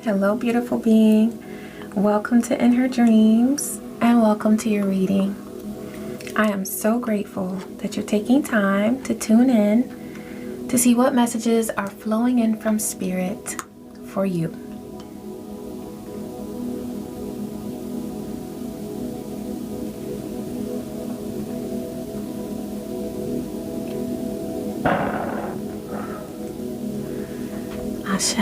Hello, beautiful being. Welcome to In Her Dreams and welcome to your reading. I am so grateful that you're taking time to tune in to see what messages are flowing in from Spirit for you. Ashe.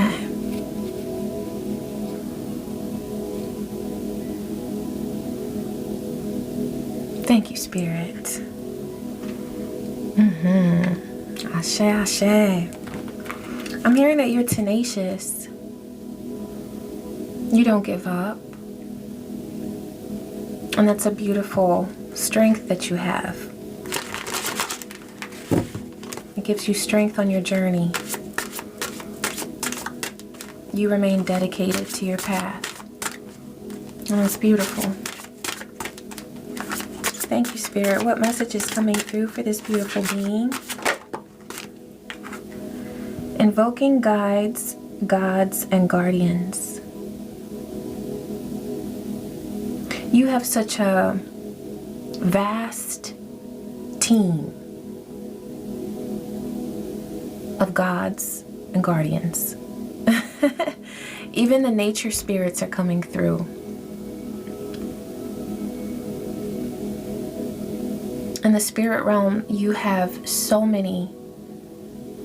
Thank you, Spirit. Ashe, ashe. I'm hearing that you're tenacious. You don't give up. And that's a beautiful strength that you have. It gives you strength on your journey. You remain dedicated to your path. And it's beautiful. Thank you, Spirit. What message is coming through for this beautiful being? Invoking guides, gods, and guardians. You have such a vast team of gods and guardians. Even the nature spirits are coming through. In the spirit realm, you have so many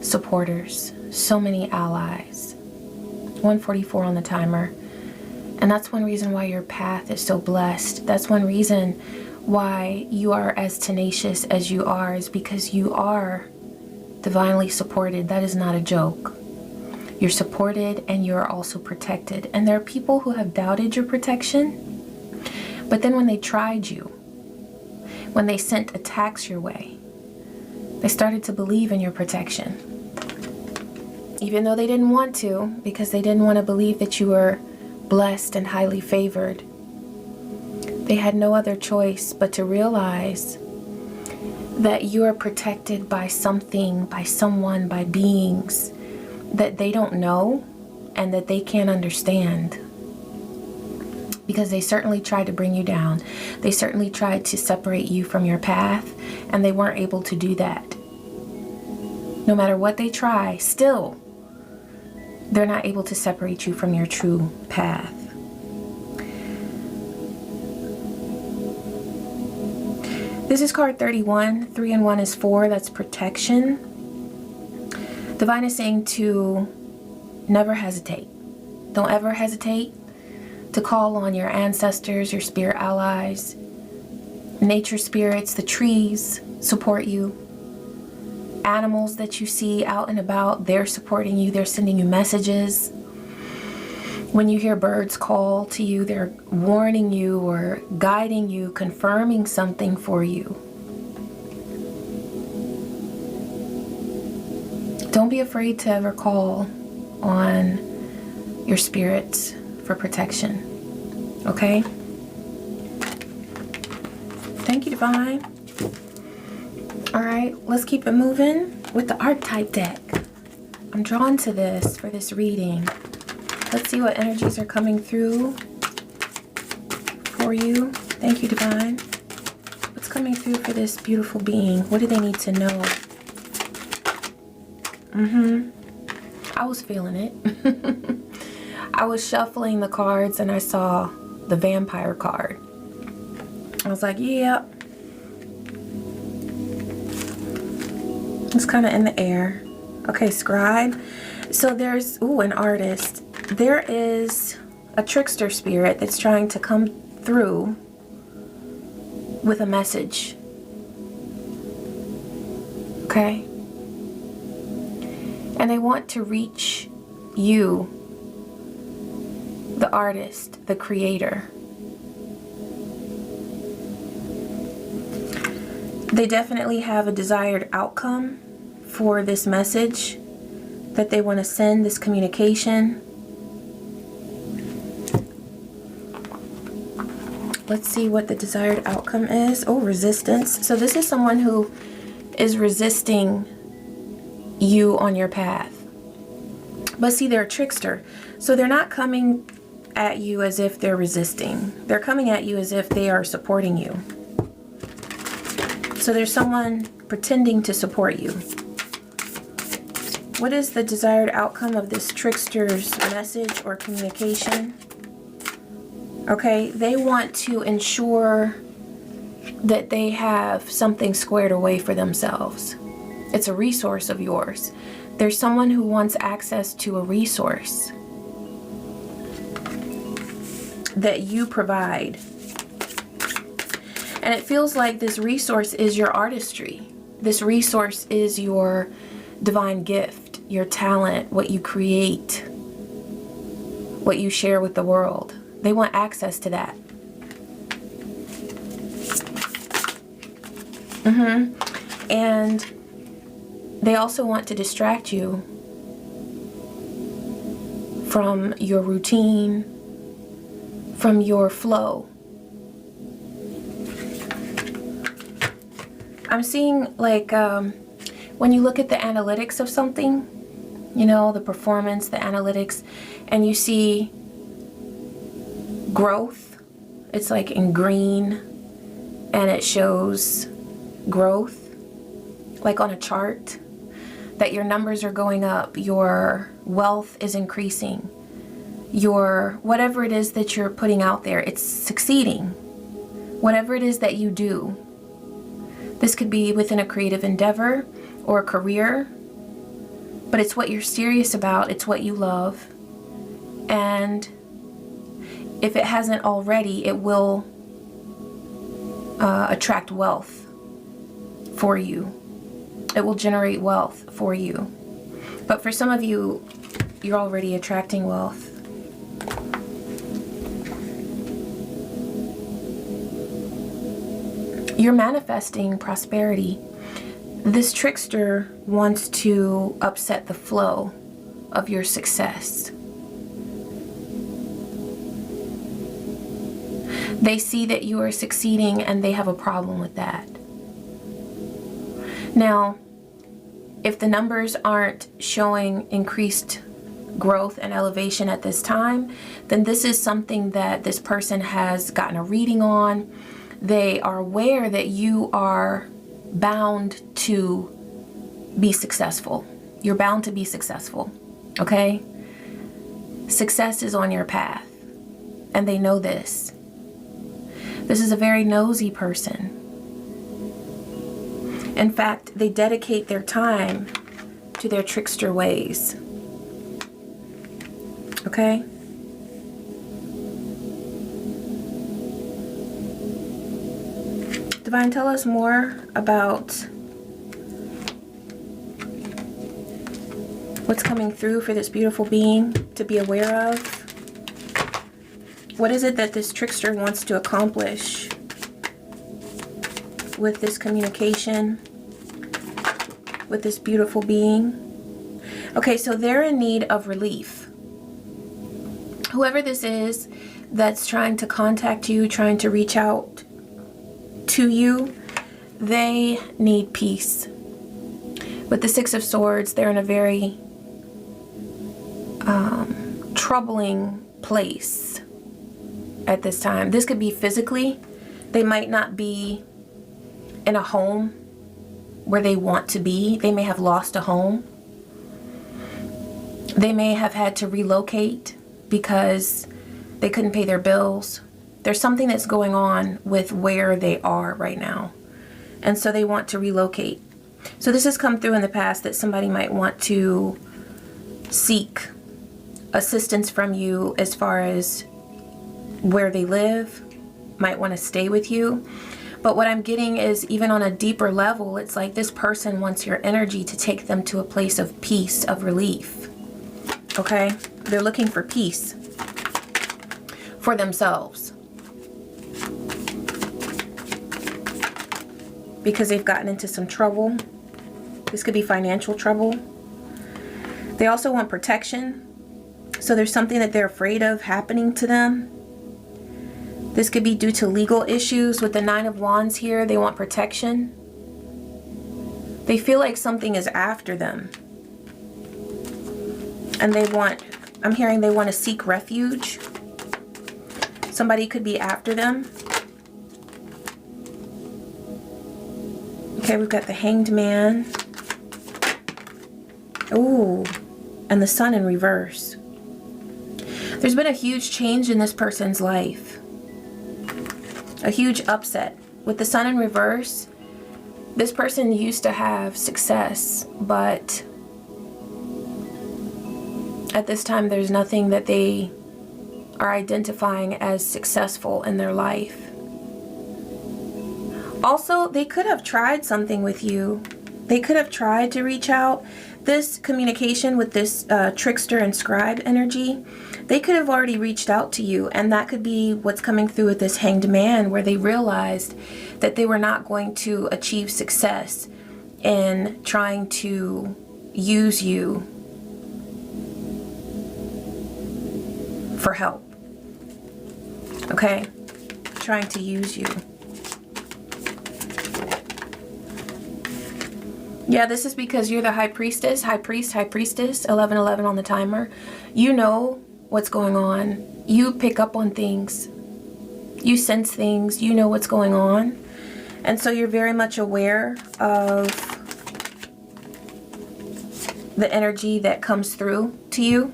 supporters, so many allies. 144 on the timer. And that's one reason why your path is so blessed. That's one reason why you are as tenacious as you are, is because you are divinely supported. That is not a joke. You're supported and you're also protected. And there are people who have doubted your protection, but then when they tried you, when they sent attacks your way, they started to believe in your protection. Even though they didn't want to, because they didn't want to believe that you were blessed and highly favored. They had no other choice but to realize that you are protected by something, by someone, by beings that they don't know and that they can't understand. Because they certainly tried to bring you down. They certainly tried to separate you from your path, and they weren't able to do that. No matter what they try, still, they're not able to separate you from your true path. This is card 31. 3 and 1 is 4. That's protection. Divine is saying to never hesitate. Don't ever hesitate to call on your ancestors, your spirit allies, nature spirits. The trees support you. Animals that you see out and about, they're supporting you. They're sending you messages. When you hear birds call to you, they're warning you or guiding you, confirming something for you. Don't be afraid to ever call on your spirits for protection. Okay? Thank you, Divine. Alright, let's keep it moving with the archetype deck. I'm drawn to this for this reading. Let's see what energies are coming through for you. Thank you, Divine. What's coming through for this beautiful being? What do they need to know? I was feeling it. I was shuffling the cards and I saw the vampire card. I was like, yeah. It's kind of in the air. Okay, scribe. So there's, an artist. There is a trickster spirit that's trying to come through with a message. Okay? And they want to reach you, the artist, the creator. They definitely have a desired outcome for this message that they want to send, this communication. Let's see what the desired outcome is. Oh, resistance. So this is someone who is resisting you on your path. But see, they're a trickster. So they're not coming at you as if they're resisting. They're coming at you as if they are supporting you. So there's someone pretending to support you. What is the desired outcome of this trickster's message or communication? Okay, they want to ensure that they have something squared away for themselves. It's a resource of yours. There's someone who wants access to a resource that you provide. And it feels like this resource is your artistry. This resource is your divine gift, your talent, what you create, what you share with the world. They want access to that. And they also want to distract you from your routine, from your flow. I'm seeing like when you look at the analytics of something, you know, the performance, the analytics, and you see growth, it's like in green and it shows growth, like on a chart, that your numbers are going up, your wealth is increasing, your whatever it is that you're putting out there, it's succeeding. Whatever it is that you do, this could be within a creative endeavor or a career, but it's what you're serious about, it's what you love. And if it hasn't already, it will attract wealth for you. It will generate wealth for you. But for some of you, you're already attracting wealth. You're manifesting prosperity. This trickster wants to upset the flow of your success. They see that you are succeeding and they have a problem with that. Now, if the numbers aren't showing increased growth and elevation at this time, then this is something that this person has gotten a reading on. They are aware that you are bound to be successful. You're bound to be successful, okay? Success is on your path, and they know this. This is a very nosy person. In fact, they dedicate their time to their trickster ways. Okay? Divine, tell us more about what's coming through for this beautiful being to be aware of. What is it that this trickster wants to accomplish with this communication, with this beautiful being? Okay, so they're in need of relief. Whoever this is that's trying to contact you, trying to reach out to you, they need peace. With the Six of Swords, they're in a very troubling place at this time. This could be physically. They might not be in a home where they want to be. They may have lost a home. They may have had to relocate because they couldn't pay their bills. There's something that's going on with where they are right now. And so they want to relocate. So this has come through in the past that somebody might want to seek assistance from you as far as where they live, might want to stay with you. But what I'm getting is, even on a deeper level, it's like this person wants your energy to take them to a place of peace, of relief. Okay? They're looking for peace for themselves, because they've gotten into some trouble. This could be financial trouble. They also want protection. So there's something that they're afraid of happening to them. This could be due to legal issues. With the Nine of Wands here, they want protection. They feel like something is after them. And I'm hearing they want to seek refuge. Somebody could be after them. Okay, we've got the Hanged Man. Ooh, and the Sun in reverse. There's been a huge change in this person's life. A huge upset. With the Sun in reverse, this person used to have success, but at this time there's nothing that they are identifying as successful in their life. Also, they could have tried something with you. They could have tried to reach out. This communication with this trickster and scribe energy, they could have already reached out to you, and that could be what's coming through with this Hanged Man, where they realized that they were not going to achieve success in trying to use you for help. Okay? Trying to use you. Yeah, this is because you're the High Priestess, High Priest, High Priestess, 1111 on the timer. You know what's going on. You pick up on things. You sense things. You know what's going on. And so you're very much aware of the energy that comes through to you.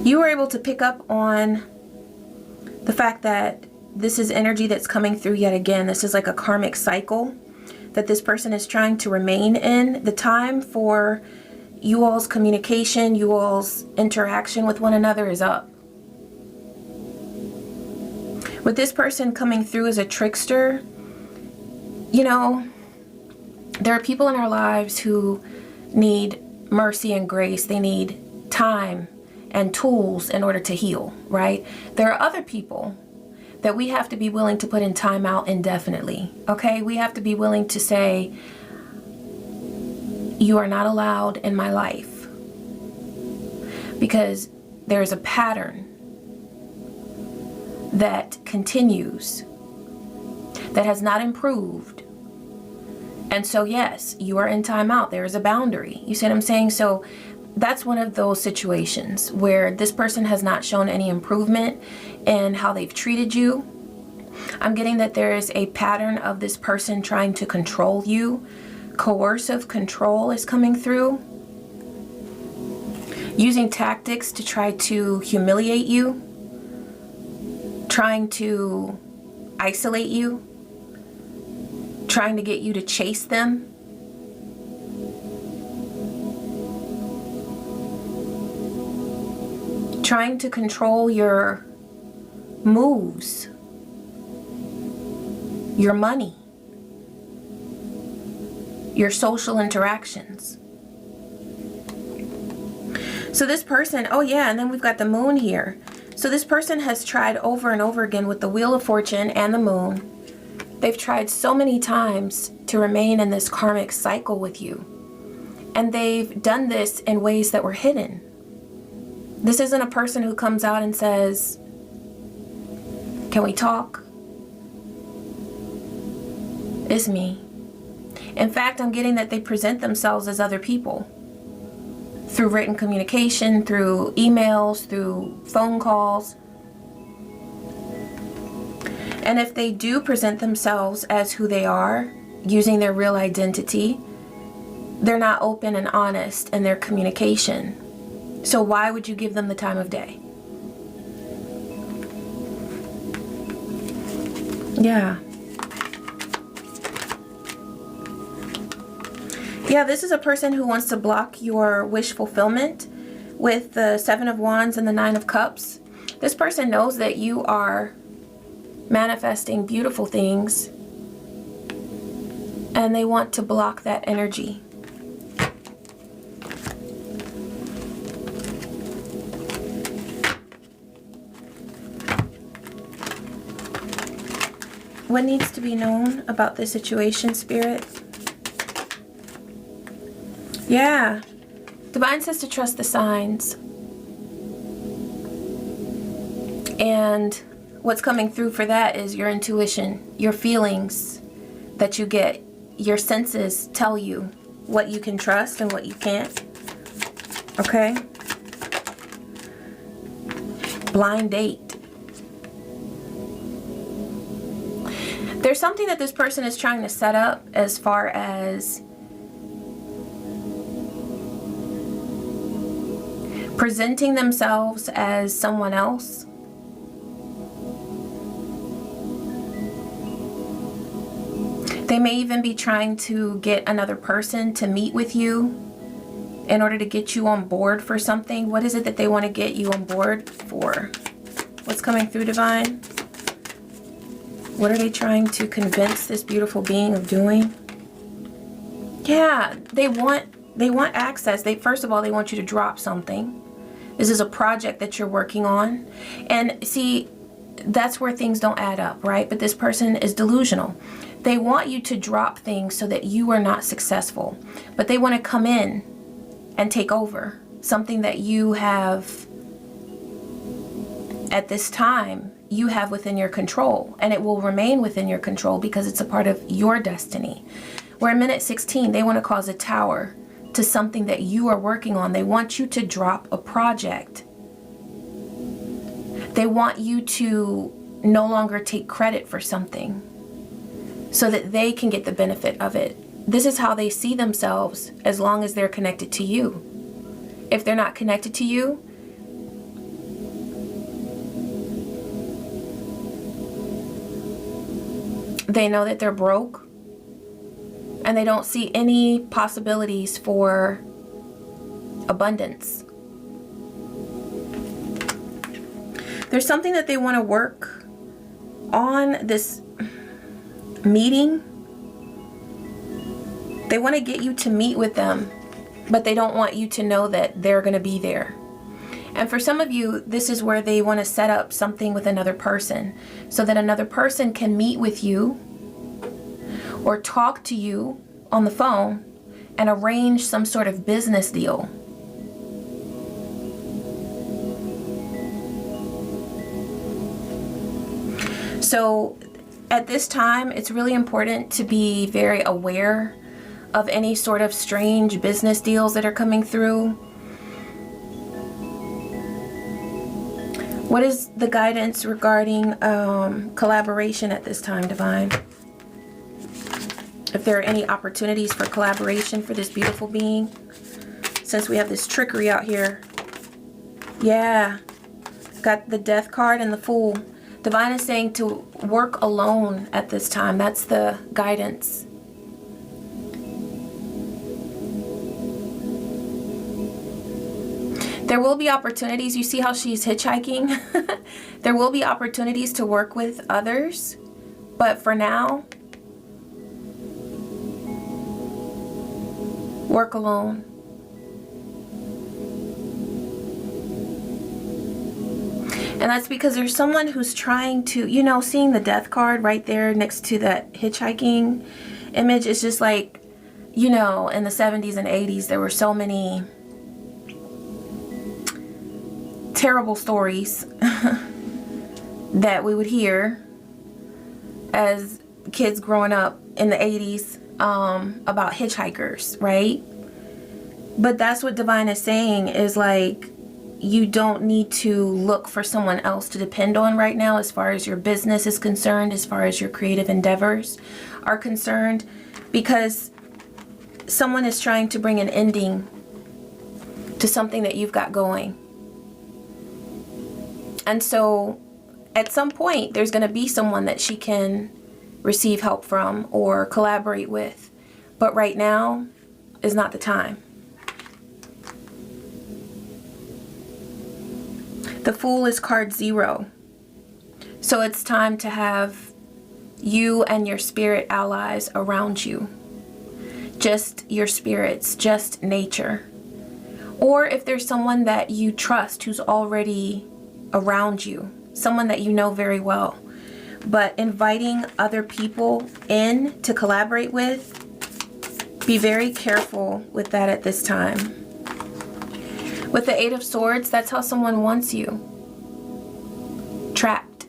You were able to pick up on the fact that this is energy that's coming through yet again. This is like a karmic cycle that this person is trying to remain in. The time for you all's communication, you all's interaction with one another is up. With this person coming through as a trickster, you know, there are people in our lives who need mercy and grace. They need time and tools in order to heal, right? There are other people that we have to be willing to put in time out indefinitely, okay? We have to be willing to say, you are not allowed in my life, because there's a pattern that continues, that has not improved. And so yes, you are in time out. There is a boundary. You see what I'm saying? So that's one of those situations where this person has not shown any improvement in how they've treated you. I'm getting that there is a pattern of this person trying to control you. Coercive control is coming through. Using tactics to try to humiliate you. Trying to isolate you. Trying to get you to chase them. Trying to control your moves, your money, your social interactions. So this person, oh yeah, and then we've got the moon here. So this person has tried over and over again with the Wheel of Fortune and the moon. They've tried so many times to remain in this karmic cycle with you. And they've done this in ways that were hidden. This isn't a person who comes out and says, can we talk? It's me. In fact, I'm getting that they present themselves as other people. Through written communication, through emails, through phone calls. And if they do present themselves as who they are, using their real identity, they're not open and honest in their communication. So why would you give them the time of day? Yeah. Yeah, this is a person who wants to block your wish fulfillment with the Seven of Wands and the Nine of Cups. This person knows that you are manifesting beautiful things, and they want to block that energy. What needs to be known about this situation, Spirit? Yeah. Divine says to trust the signs. And what's coming through for that is your intuition, your feelings that you get your senses tell you what you can trust and what you can't. Okay? Blind date. There's something that this person is trying to set up as far as presenting themselves as someone else. They may even be trying to get another person to meet with you in order to get you on board for something. What is it that they want to get you on board for? What's coming through, Divine? What are they trying to convince this beautiful being of doing? Yeah, they want access. First of all, they want you to drop something. This is a project that you're working on. And see, that's where things don't add up, right? But this person is delusional. They want you to drop things so that you are not successful. But they want to come in and take over something that you have, at this time, you have within your control. And it will remain within your control because it's a part of your destiny. Where in minute 16, they want to cause a tower to something that you are working on. They want you to drop a project. They want you to no longer take credit for something so that they can get the benefit of it. This is how they see themselves as long as they're connected to you. If they're not connected to you, they know that they're broke and they don't see any possibilities for abundance. There's something that they want to work on this meeting. They want to get you to meet with them, but they don't want you to know that they're going to be there. And for some of you, this is where they want to set up something with another person so that another person can meet with you or talk to you on the phone and arrange some sort of business deal. So at this time, it's really important to be very aware of any sort of strange business deals that are coming through. What is the guidance regarding collaboration at this time, Divine? If there are any opportunities for collaboration for this beautiful being, since we have this trickery out here. Yeah, got the Death card and the Fool. Divine is saying to work alone at this time. That's the guidance. There will be opportunities. You see how she's hitchhiking? There will be opportunities to work with others. But for now, work alone. And that's because there's someone who's trying to, you know, seeing the Death card right there next to that hitchhiking image. It's just like, you know, in the 70s and 80s, there were so many terrible stories that we would hear as kids growing up in the 80s about hitchhikers, right? But that's what Divine is saying, is like, you don't need to look for someone else to depend on right now as far as your business is concerned, as far as your creative endeavors are concerned, because someone is trying to bring an ending to something that you've got going. And so at some point, there's going to be someone that she can receive help from or collaborate with. But right now is not the time. The Fool is card 0. So it's time to have you and your spirit allies around you. Just your spirits, just nature. Or if there's someone that you trust who's already around you, someone that you know very well, but inviting other people in to collaborate with, be very careful with that at this time. With the 8 of Swords, that's how someone wants you. Trapped.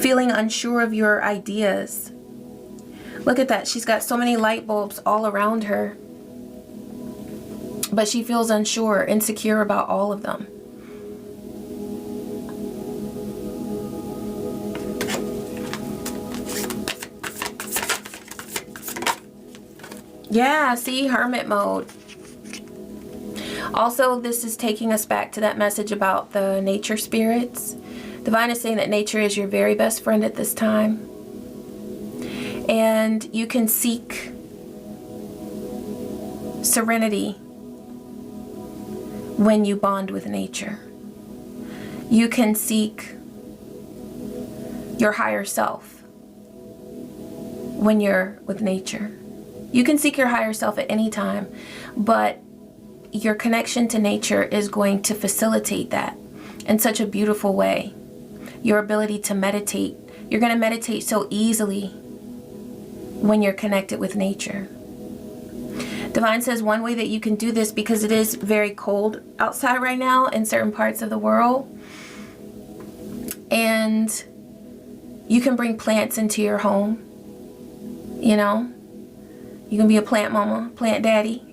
feeling unsure of your ideas. Look at that. She's got so many light bulbs all around her, but she feels unsure, insecure about all of them. Yeah, see, hermit mode. Also, this is taking us back to that message about the nature spirits. Divine is saying that nature is your very best friend at this time. And you can seek serenity when you bond with nature. You can seek your higher self when you're with nature. You can seek your higher self at any time, but your connection to nature is going to facilitate that in such a beautiful way. Your ability to meditate. You're going to meditate so easily when you're connected with nature. Divine says one way that you can do this, because it is very cold outside right now in certain parts of the world, and you can bring plants into your home. You know, you can be a plant mama, plant daddy.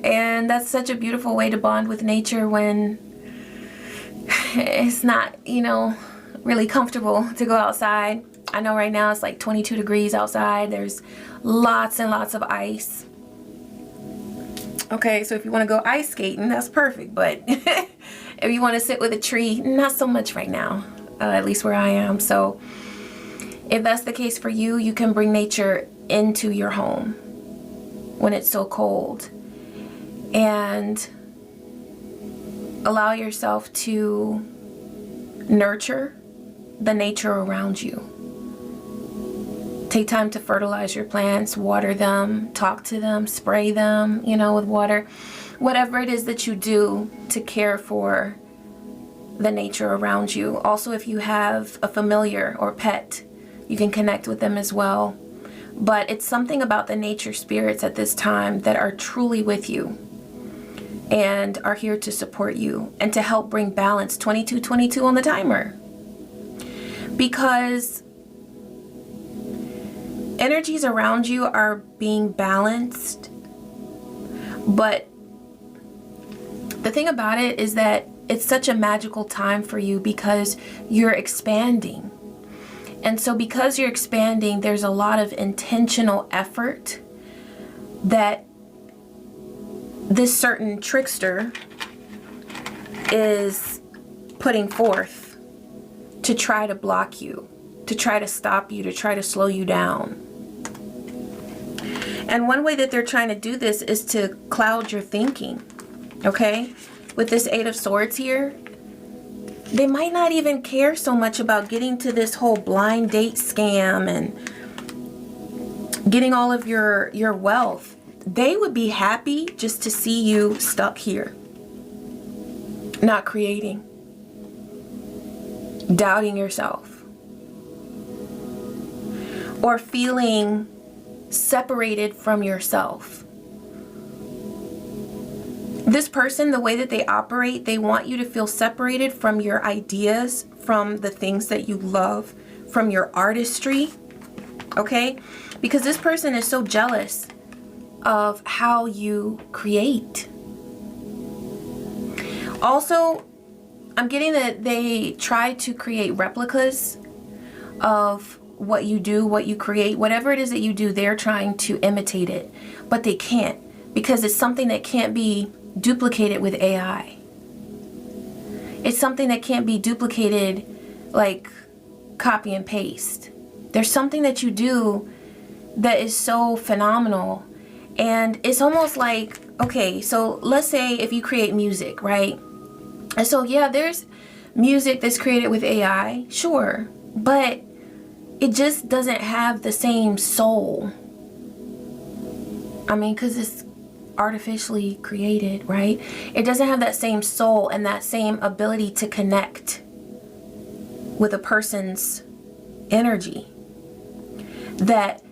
And that's such a beautiful way to bond with nature when it's not, you know, really comfortable to go outside. I know right now it's like 22 degrees outside. There's lots and lots of ice. Okay, so if you want to go ice skating, that's perfect. But if you want to sit with a tree, not so much right now, at least where I am. So if that's the case for you, you can bring nature into your home when it's so cold and allow yourself to nurture the nature around you. Take time to fertilize your plants, water them, talk to them, spray them, you know, with water. Whatever it is that you do to care for the nature around you. Also, if you have a familiar or pet, you can connect with them as well. But it's something about the nature spirits at this time that are truly with you and are here to support you and to help bring balance. 2222 on the timer. Because energies around you are being balanced, but the thing about it is that it's such a magical time for you because you're expanding. And so because you're expanding, there's a lot of intentional effort that this certain trickster is putting forth to try to block you, to try to stop you, to try to slow you down. And one way that they're trying to do this is to cloud your thinking, okay? With this Eight of Swords here, they might not even care so much about getting to this whole blind date scam and getting all of your wealth. They would be happy just to see you stuck here, not creating, doubting yourself, or feeling separated from yourself. This person, the way that they operate, they want you to feel separated from your ideas, from the things that you love, from your artistry, okay? Because this person is so jealous of how you create. Also, I'm getting that they try to create replicas of what you do, what you create, whatever it is that you do, they're trying to imitate it, but they can't, because it's something that can't be duplicated with AI. It's something that can't be duplicated like copy and paste. There's something that you do that is so phenomenal, and it's almost like, okay, so let's say if you create music, right? And so yeah, there's music that's created with AI, sure, but it just doesn't have the same soul. I mean, because it's artificially created, right? It doesn't have that same soul and that same ability to connect with a person's energy that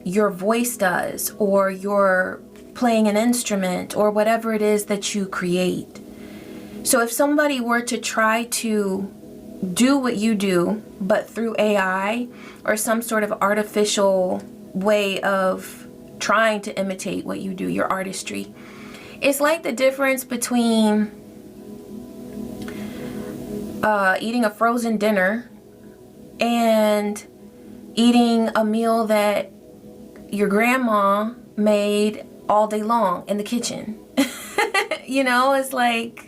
your voice does, or you're playing an instrument, or whatever it is that you create. So if somebody were to try to do what you do, but through AI or some sort of artificial way of trying to imitate what you do, your artistry. It's like the difference between eating a frozen dinner and eating a meal that your grandma made all day long in the kitchen. You know, it's like,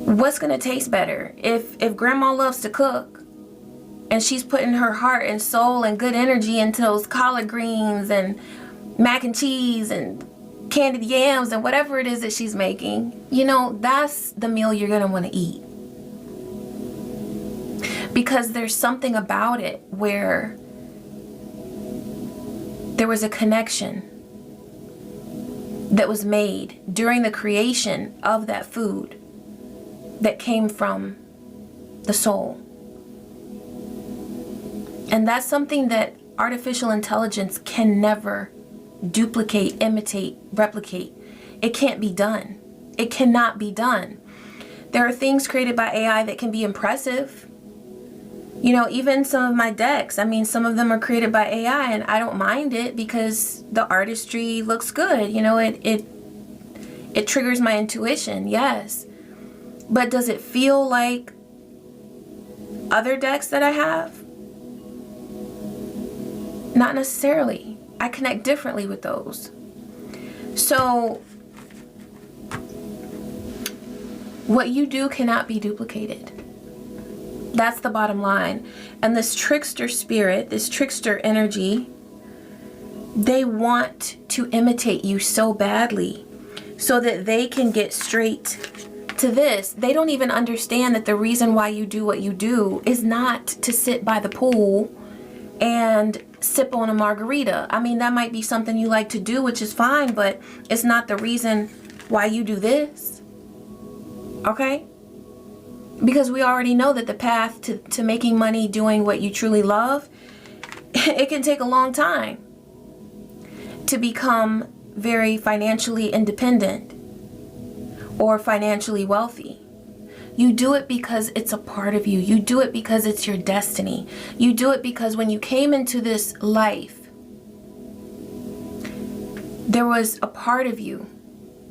what's gonna taste better? If grandma loves to cook and she's putting her heart and soul and good energy into those collard greens and mac and cheese and candied yams and whatever it is that she's making, you know, that's the meal you're gonna want to eat. Because there's something about it where there was a connection that was made during the creation of that food that came from the soul. And that's something that artificial intelligence can never duplicate, imitate, replicate. It can't be done. It cannot be done. There are things created by AI that can be impressive. You know, even some of my decks, I mean, some of them are created by AI and I don't mind it because the artistry looks good. You know, it triggers my intuition, yes. But does it feel like other decks that I have? Not necessarily. I connect differently with those. So what you do cannot be duplicated. That's the bottom line. And this trickster spirit, this trickster energy, they want to imitate you so badly so that they can get straight to this. They don't even understand that the reason why you do what you do is not to sit by the pool and sip on a margarita. I mean, that might be something you like to do, which is fine, but it's not the reason why you do this. Okay? Because we already know that the path to making money doing what you truly love, it can take a long time to become very financially independent or financially wealthy. You do it because it's a part of you. You do it because it's your destiny. You do it because when you came into this life, there was a part of you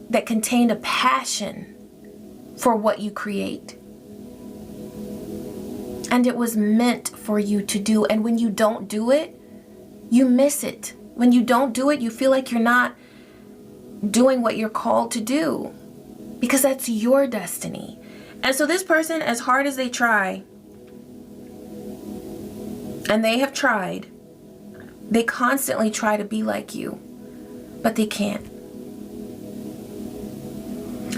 that contained a passion for what you create. And it was meant for you to do. And when you don't do it, you miss it. When you don't do it, you feel like you're not doing what you're called to do. Because that's your destiny. And so this person, as hard as they try, and they have tried, they constantly try to be like you, but they can't.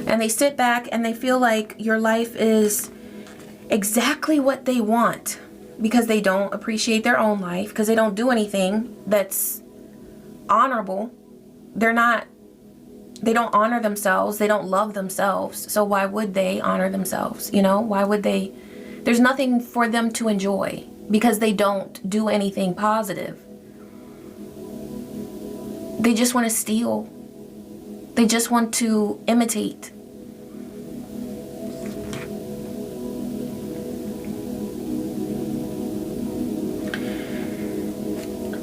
And they sit back and they feel like your life is exactly what they want because they don't appreciate their own life, because they don't do anything that's honorable. They don't honor themselves. They don't love themselves. So why would they honor themselves? You know, why would they? There's nothing for them to enjoy because they don't do anything positive. They just want to steal. They just want to imitate.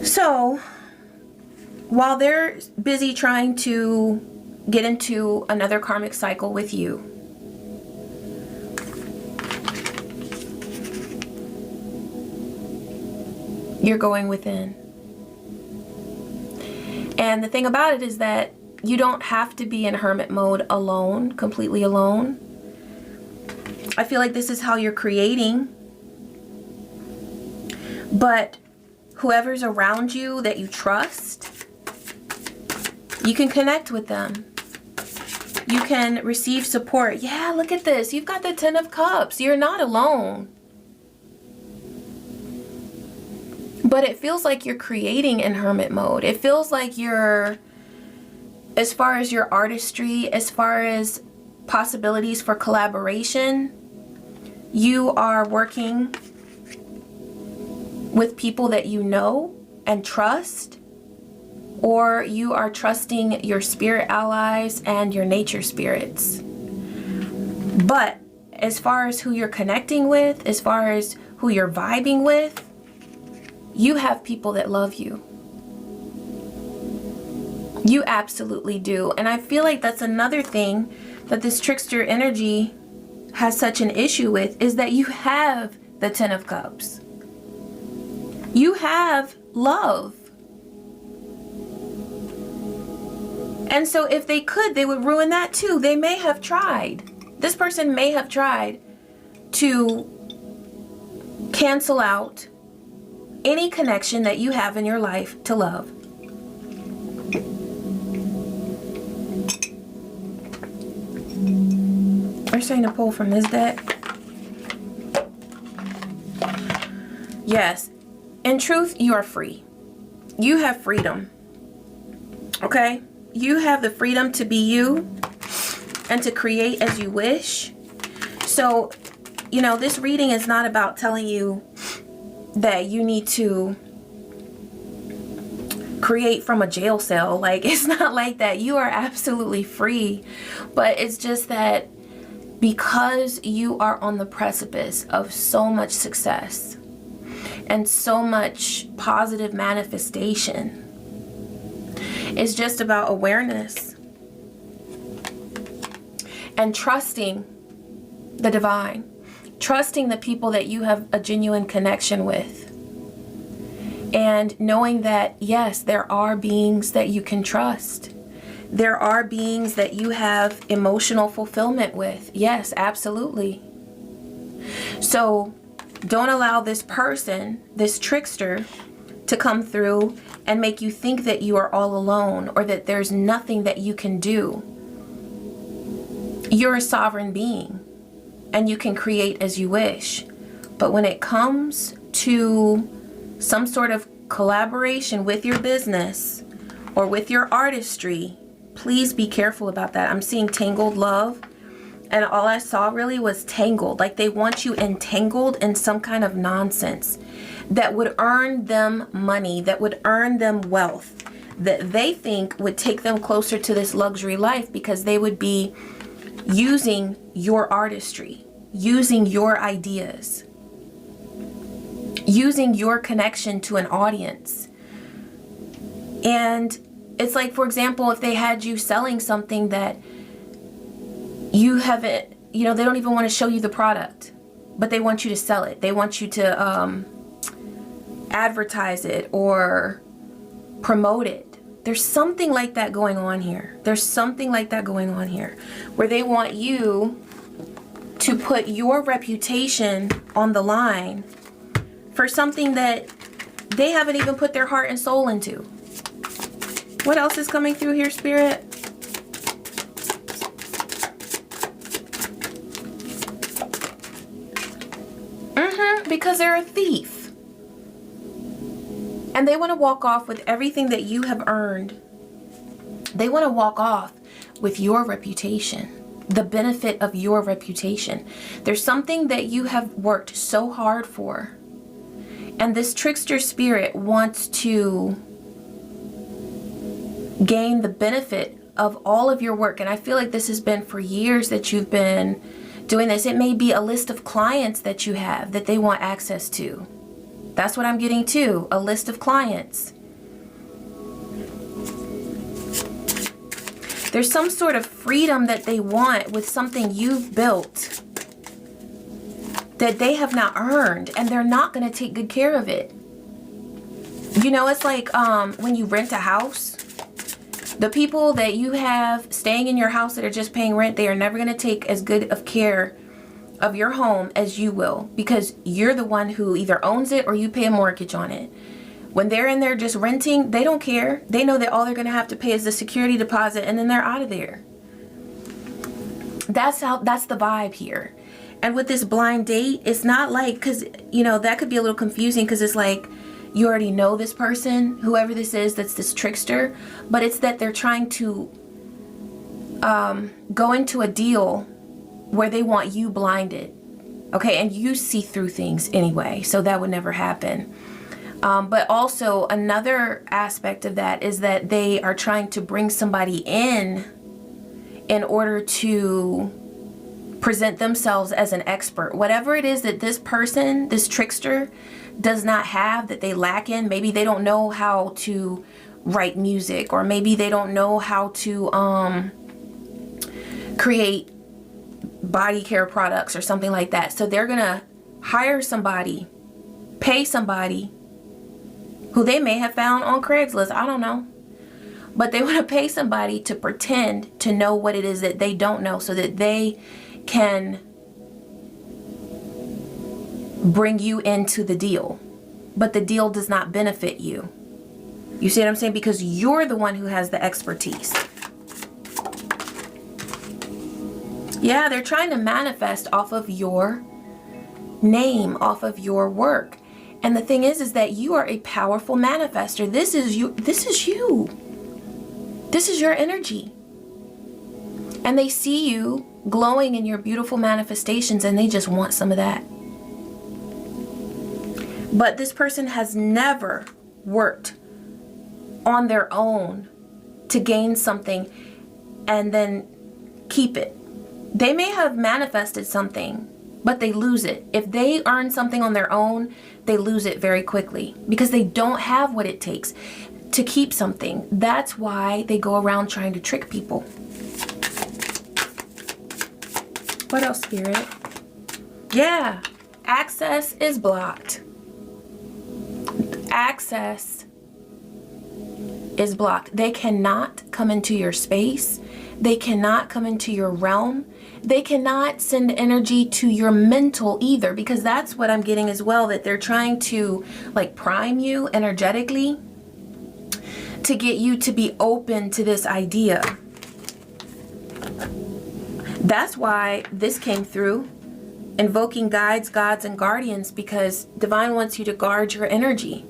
So, while they're busy trying to get into another karmic cycle with you, you're going within. And the thing about it is that you don't have to be in hermit mode alone, completely alone. I feel like this is how you're creating. But whoever's around you that you trust, you can connect with them. You can receive support. Yeah, look at this. You've got the 10 of Cups. You're not alone. But it feels like you're creating in hermit mode. It feels like you're, as far as your artistry, as far as possibilities for collaboration, you are working with people that you know and trust, or you are trusting your spirit allies and your nature spirits. But as far as who you're connecting with, as far as who you're vibing with, you have people that love you. You absolutely do. And I feel like that's another thing that this trickster energy has such an issue with, is that you have the Ten of Cups. You have love. And so if they could, they would ruin that too. They may have tried. This person may have tried to cancel out any connection that you have in your life to love. We're starting to pull from this deck. Yes. In truth, you are free. You have freedom. Okay? You have the freedom to be you and to create as you wish. So, you know, this reading is not about telling you that you need to create from a jail cell. Like, it's not like that. You are absolutely free. But it's just that because you are on the precipice of so much success and so much positive manifestation, it's just about awareness and trusting the divine, trusting the people that you have a genuine connection with, and knowing that, yes, there are beings that you can trust. There are beings that you have emotional fulfillment with. Yes, absolutely. So don't allow this person, this trickster, to come through and make you think that you are all alone or that there's nothing that you can do. You're a sovereign being and you can create as you wish. But when it comes to some sort of collaboration with your business or with your artistry, please be careful about that. I'm seeing tangled love, and all I saw really was tangled. Like, they want you entangled in some kind of nonsense that would earn them money, that would earn them wealth, that they think would take them closer to this luxury life, because they would be using your artistry, using your ideas, using your connection to an audience. And it's like, for example, if they had you selling something that you haven't, you know, they don't even want to show you the product, but they want you to sell it. They want you to advertise it or promote it. There's something like that going on here. There's something like that going on here where they want you to put your reputation on the line for something that they haven't even put their heart and soul into. What else is coming through here, Spirit? Because they're a thief. And they want to walk off with everything that you have earned. They want to walk off with your reputation, the benefit of your reputation. There's something that you have worked so hard for. And this trickster spirit wants to gain the benefit of all of your work. And I feel like this has been for years that you've been doing this. It may be a list of clients that you have that they want access to. That's what I'm getting too, a list of clients. There's some sort of freedom that they want with something you've built that they have not earned, and they're not going to take good care of it. You know, it's like when you rent a house, the people that you have staying in your house that are just paying rent, they are never going to take as good of care of your home as you will, because you're the one who either owns it or you pay a mortgage on it. When they're in there just renting, they don't care. They know that all they're going to have to pay is the security deposit, and then they're out of there. That's the vibe here. And with this blind date, it's not like, because, you know, that could be a little confusing, because it's like you already know this person, whoever this is, that's this trickster, but it's that they're trying to go into a deal where they want you blinded, okay? And you see through things anyway, so that would never happen. But also another aspect of that is that they are trying to bring somebody in order to present themselves as an expert. Whatever it is that this person, this trickster, does not have, that they lack in, maybe they don't know how to write music, or maybe they don't know how to create body care products or something like that. So they're gonna hire somebody, pay somebody who they may have found on Craigslist, I don't know, but they want to pay somebody to pretend to know what it is that they don't know, so that they can bring you into the deal, but the deal does not benefit you. You see what I'm saying? Because you're the one who has the expertise. Yeah, they're trying to manifest off of your name, off of your work. And the thing is that you are a powerful manifester. This is you. This is you. This is your energy. And they see you glowing in your beautiful manifestations, and they just want some of that. But this person has never worked on their own to gain something and then keep it. They may have manifested something, but they lose it. If they earn something on their own, they lose it very quickly because they don't have what it takes to keep something. That's why they go around trying to trick people. What else, Spirit? Yeah, access is blocked. Access is blocked. They cannot come into your space. They cannot come into your realm. They cannot send energy to your mental either, because that's what I'm getting as well, that they're trying to like prime you energetically to get you to be open to this idea. That's why this came through, invoking guides, gods, and guardians, because Divine wants you to guard your energy.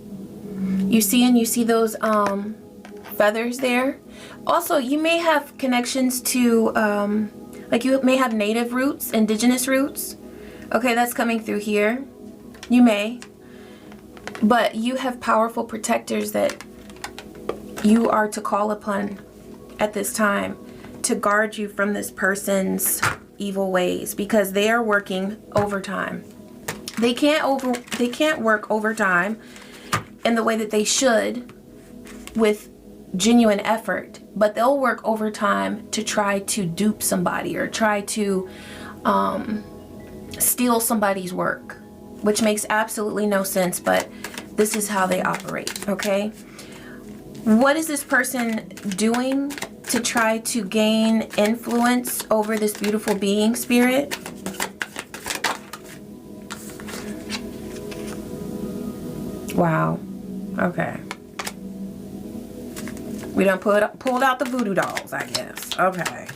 You see those feathers there? Also, you may have connections to, like you may have native roots, indigenous roots. Okay, that's coming through here. You may. But you have powerful protectors that you are to call upon at this time to guard you from this person's evil ways, because they are working overtime. They can't work overtime in the way that they should with genuine effort, but they'll work overtime to try to dupe somebody or try to steal somebody's work, which makes absolutely no sense, but this is how they operate. Okay, what is this person doing to try to gain influence over this beautiful being, Spirit? Wow. Okay. We done pulled out the voodoo dolls, I guess. Okay.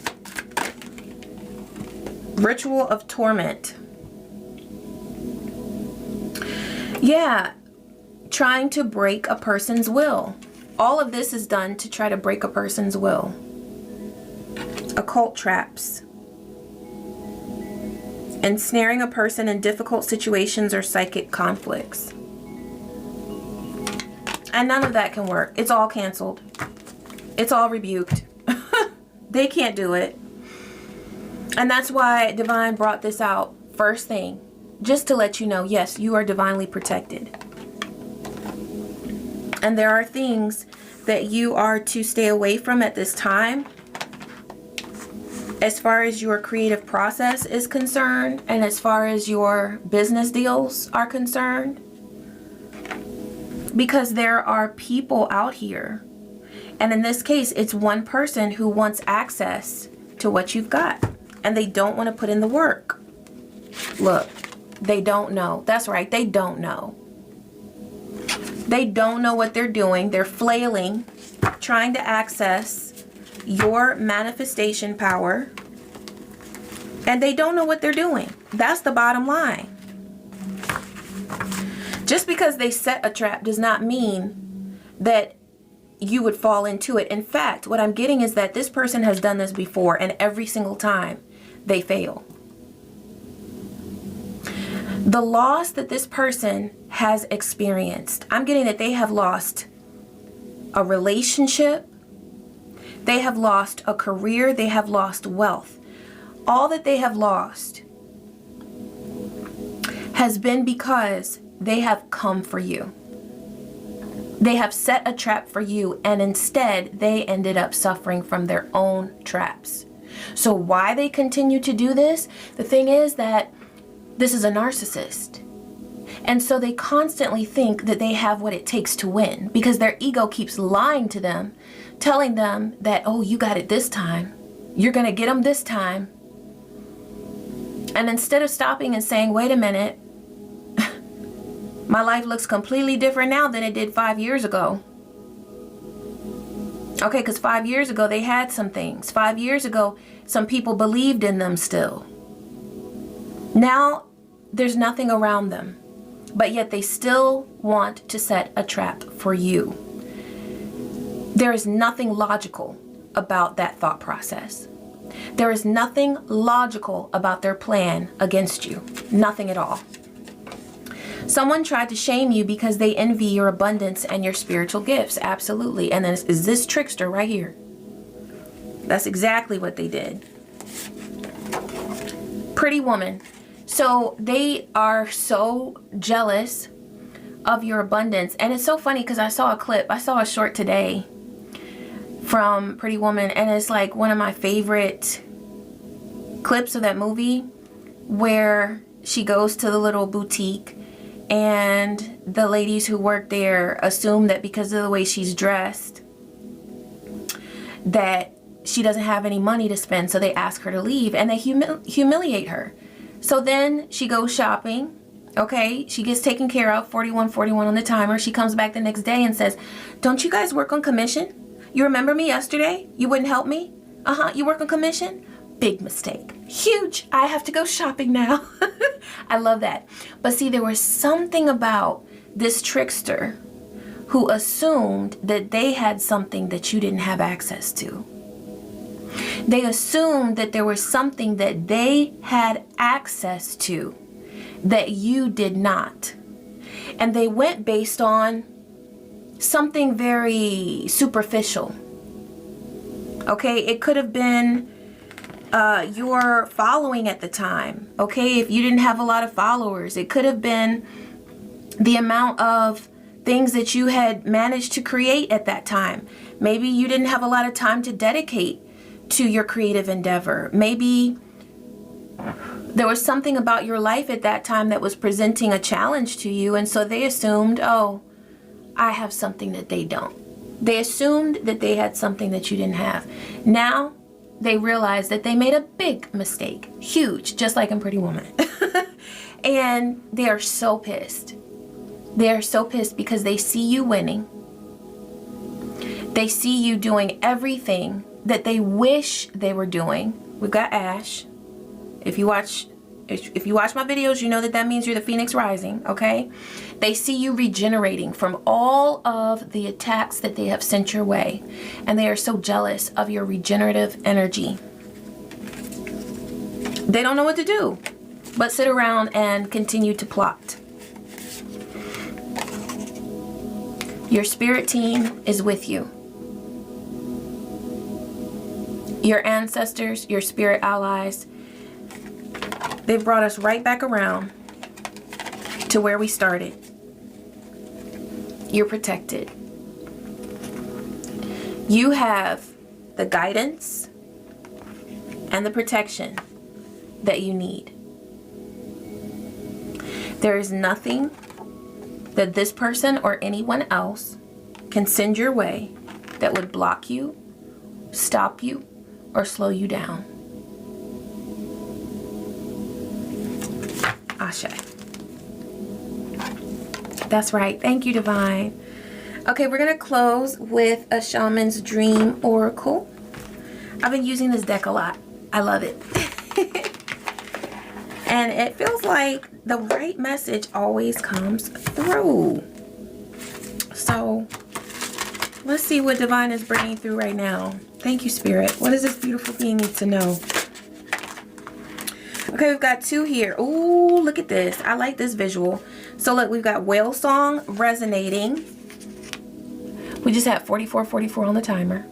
Ritual of torment. Yeah. Trying to break a person's will. All of this is done to try to break a person's will. Occult traps. Ensnaring a person in difficult situations or psychic conflicts. And none of that can work. It's all canceled. It's all rebuked. They can't do it. And that's why Divine brought this out first thing. Just to let you know, yes, you are divinely protected. And there are things that you are to stay away from at this time, as far as your creative process is concerned, and as far as your business deals are concerned. Because there are people out here, and in this case, it's one person who wants access to what you've got, and they don't want to put in the work. Look, they don't know. That's right, they don't know. They don't know what they're doing. They're flailing, trying to access your manifestation power, and they don't know what they're doing. That's the bottom line. Just because they set a trap does not mean that you would fall into it. In fact, what I'm getting is that this person has done this before, and every single time they fail. The loss that this person has experienced, I'm getting that they have lost a relationship, they have lost a career, they have lost wealth. all that they have lost has been because they have come for you. They have set a trap for you, and instead they ended up suffering from their own traps. So why they continue to do this? The thing is that this is a narcissist. And so they constantly think that they have what it takes to win, because their ego keeps lying to them, telling them that, oh, you got it this time. You're going to get them this time. And instead of stopping and saying, wait a minute, my life looks completely different now than it did 5 years ago. Okay, because 5 years ago they had some things. 5 years ago, some people believed in them still. Now, there's nothing around them, but yet they still want to set a trap for you. There is nothing logical about that thought process. There is nothing logical about their plan against you. Nothing at all. Someone tried to shame you because they envy your abundance and your spiritual gifts. Absolutely. And then is this trickster right here? That's exactly what they did. Pretty woman. So they are so jealous of your abundance. And it's so funny because I saw a clip. I saw a short today from Pretty Woman. And it's like one of my favorite clips of that movie where she goes to the little boutique. And the ladies who work there assume that because of the way she's dressed, that she doesn't have any money to spend. So they ask her to leave and they humiliate her. So then she goes shopping. Okay, she gets taken care of, 41.41 on the timer. She comes back the next day and says, don't you guys work on commission? You remember me yesterday? You wouldn't help me? You work on commission? Big mistake. Huge. I have to go shopping now. I love that. But see, there was something about this trickster who assumed that they had something that you didn't have access to. They assumed that there was something that they had access to that you did not. And they went based on something very superficial. Okay, it could have been your following at the time. Okay, if you didn't have a lot of followers, it could have been the amount of things that you had managed to create at that time. Maybe you didn't have a lot of time to dedicate to your creative endeavor. Maybe there was something about your life at that time that was presenting a challenge to you, and so they assumed, oh, I have something that they don't. They assumed that they had something that you didn't have. Now they realize that they made a big mistake, huge, just like in Pretty Woman. And they are so pissed. They are so pissed because they see you winning. They see you doing everything that they wish they were doing. We've got Ash. If you watch my videos, you know that means you're the Phoenix Rising, okay? They see you regenerating from all of the attacks that they have sent your way. And they are so jealous of your regenerative energy. They don't know what to do but sit around and continue to plot. Your spirit team is with you. Your ancestors, your spirit allies, they've brought us right back around to where we started. You're protected. You have the guidance and the protection that you need. There is nothing that this person or anyone else can send your way that would block you, stop you, or slow you down. Ashe. That's right. Thank you, Divine. Okay, we're going to close with a Shaman's Dream Oracle. I've been using this deck a lot. I love it. And it feels like the right message always comes through. So let's see what Divine is bringing through right now. Thank you, Spirit. What does this beautiful being need to know? Okay, we've got two here. Ooh, look at this. I like this visual. So look, we've got Whale Song resonating. We just had 44:44 on the timer.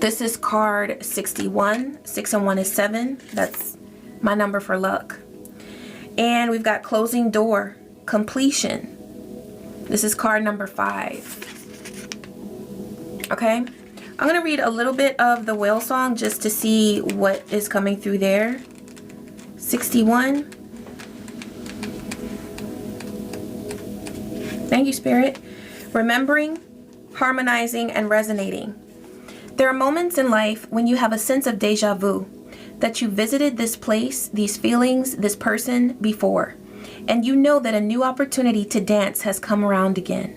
This is card 61. 6 and 1 is 7. That's my number for luck. And we've got closing door, completion. This is card number 5. Okay, I'm going to read a little bit of the whale song just to see what is coming through there. 61. Thank you, Spirit. Remembering, harmonizing, and resonating. There are moments in life when you have a sense of deja vu, that you visited this place, these feelings, this person before, and you know that a new opportunity to dance has come around again.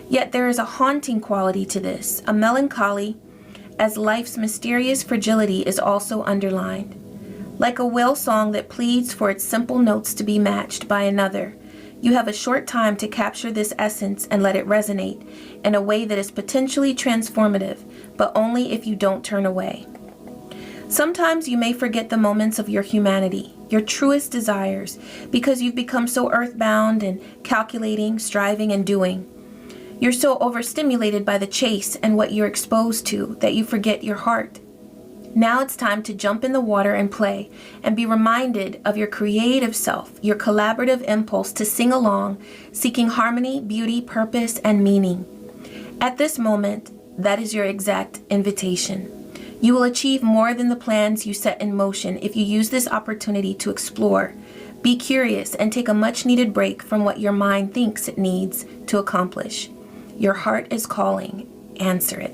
Yet there is a haunting quality to this, a melancholy, as life's mysterious fragility is also underlined. Like a whale song that pleads for its simple notes to be matched by another, you have a short time to capture this essence and let it resonate in a way that is potentially transformative, but only if you don't turn away. Sometimes you may forget the moments of your humanity, your truest desires, because you've become so earthbound and calculating, striving, and doing. You're so overstimulated by the chase and what you're exposed to that you forget your heart. Now it's time to jump in the water and play and be reminded of your creative self, your collaborative impulse to sing along, seeking harmony, beauty, purpose, and meaning. At this moment, that is your exact invitation. You will achieve more than the plans you set in motion if you use this opportunity to explore, be curious, and take a much-needed break from what your mind thinks it needs to accomplish. Your heart is calling. Answer it.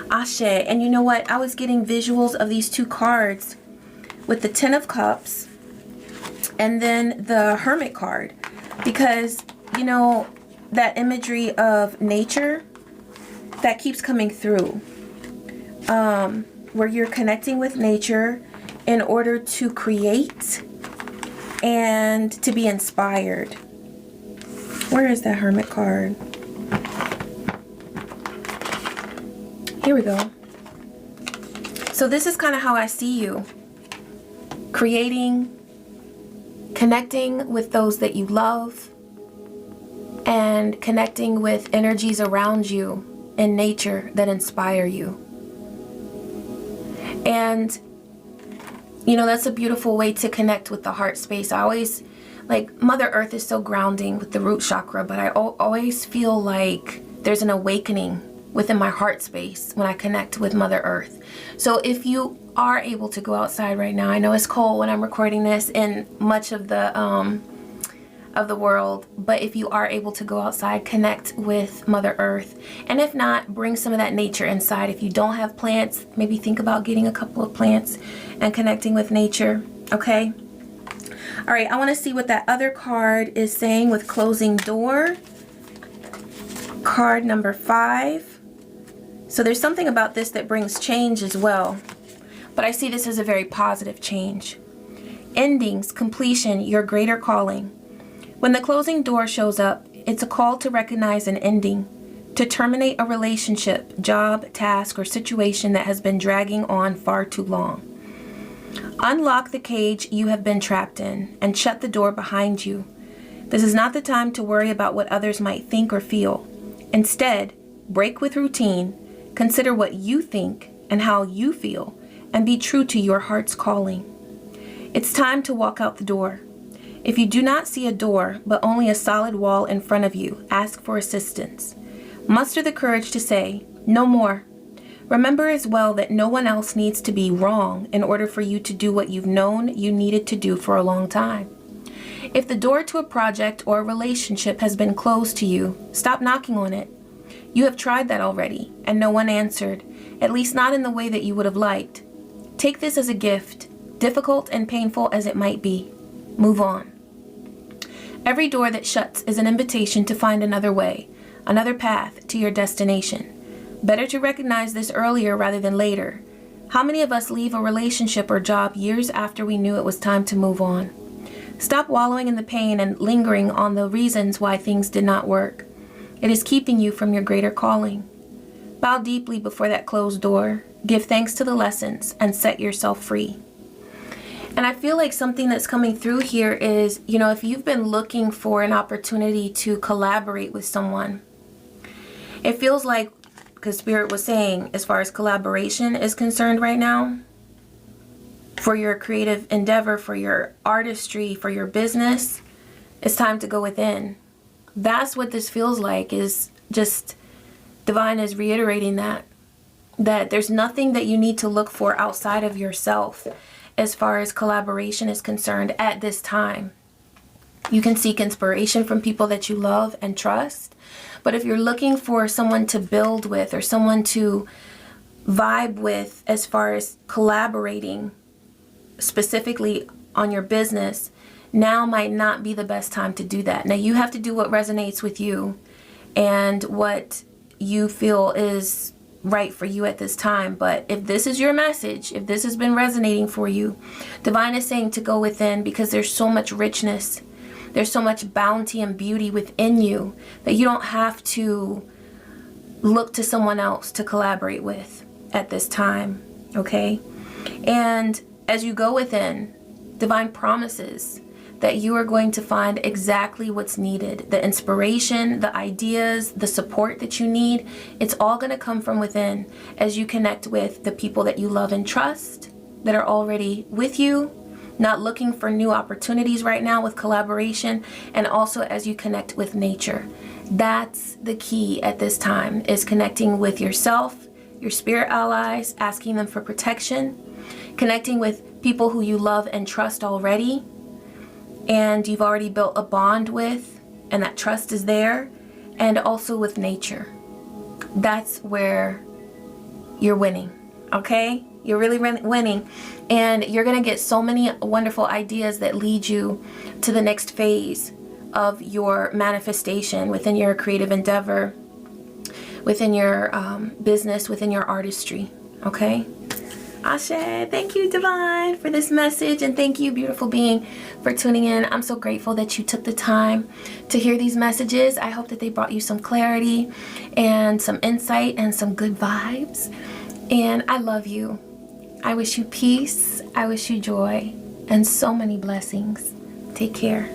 Ashe. And you know what? I was getting visuals of these two cards with the Ten of Cups and then the Hermit card, because, you know, that imagery of nature that keeps coming through, where you're connecting with nature in order to create and to be inspired. Where is that Hermit card? Here we go. So this is kind of how I see you. Creating, connecting with those that you love, and connecting with energies around you in nature that inspire you. And, you know, that's a beautiful way to connect with the heart space. I always, like, Mother Earth is so grounding with the root chakra, but I always feel like there's an awakening within my heart space when I connect with Mother Earth. So if you are able to go outside right now, I know it's cold when I'm recording this in much of the world, but if you are able to go outside, connect with Mother Earth. And if not, bring some of that nature inside. If you don't have plants, maybe think about getting a couple of plants and connecting with nature, okay? All right, I want to see what that other card is saying with closing door. Card number 5. So there's something about this that brings change as well, but I see this as a very positive change. Endings, completion, your greater calling. When the closing door shows up, it's a call to recognize an ending, to terminate a relationship, job, task, or situation that has been dragging on far too long. Unlock the cage you have been trapped in and shut the door behind you. This is not the time to worry about what others might think or feel. Instead, break with routine. Consider what you think and how you feel, and be true to your heart's calling. It's time to walk out the door. If you do not see a door, but only a solid wall in front of you, ask for assistance. Muster the courage to say, no more. Remember as well that no one else needs to be wrong in order for you to do what you've known you needed to do for a long time. If the door to a project or a relationship has been closed to you, stop knocking on it. You have tried that already, and no one answered, at least not in the way that you would have liked. Take this as a gift, difficult and painful as it might be. Move on. Every door that shuts is an invitation to find another way, another path to your destination. Better to recognize this earlier rather than later. How many of us leave a relationship or job years after we knew it was time to move on? Stop wallowing in the pain and lingering on the reasons why things did not work. It is keeping you from your greater calling. Bow deeply before that closed door. Give thanks to the lessons and set yourself free. And I feel like something that's coming through here is, you know, if you've been looking for an opportunity to collaborate with someone, it feels like because Spirit was saying, as far as collaboration is concerned right now, for your creative endeavor, for your artistry, for your business, it's time to go within. That's what this feels like, is just Divine is reiterating that there's nothing that you need to look for outside of yourself as far as collaboration is concerned at this time. You can seek inspiration from people that you love and trust. But if you're looking for someone to build with or someone to vibe with as far as collaborating specifically on your business, now might not be the best time to do that. Now you have to do what resonates with you and what you feel is right for you at this time. But if this is your message, if this has been resonating for you, Divine is saying to go within, because there's so much richness, there's so much bounty and beauty within you that you don't have to look to someone else to collaborate with at this time, okay? And as you go within, Divine promises that you are going to find exactly what's needed. The inspiration, the ideas, the support that you need, it's all going to come from within as you connect with the people that you love and trust that are already with you, not looking for new opportunities right now with collaboration, and also as you connect with nature. That's the key at this time, is connecting with yourself, your spirit allies, asking them for protection, connecting with people who you love and trust already, and you've already built a bond with, and that trust is there, and also with nature. That's where you're winning, okay? You're really winning, and you're gonna get so many wonderful ideas that lead you to the next phase of your manifestation within your creative endeavor, within your business, within your artistry, okay? Ashe, thank you, Divine, for this message, and thank you, beautiful being, for tuning in. I'm so grateful that you took the time to hear these messages. I hope that they brought you some clarity and some insight and some good vibes, and I love you. I wish you peace, I wish you joy, and so many blessings. Take care.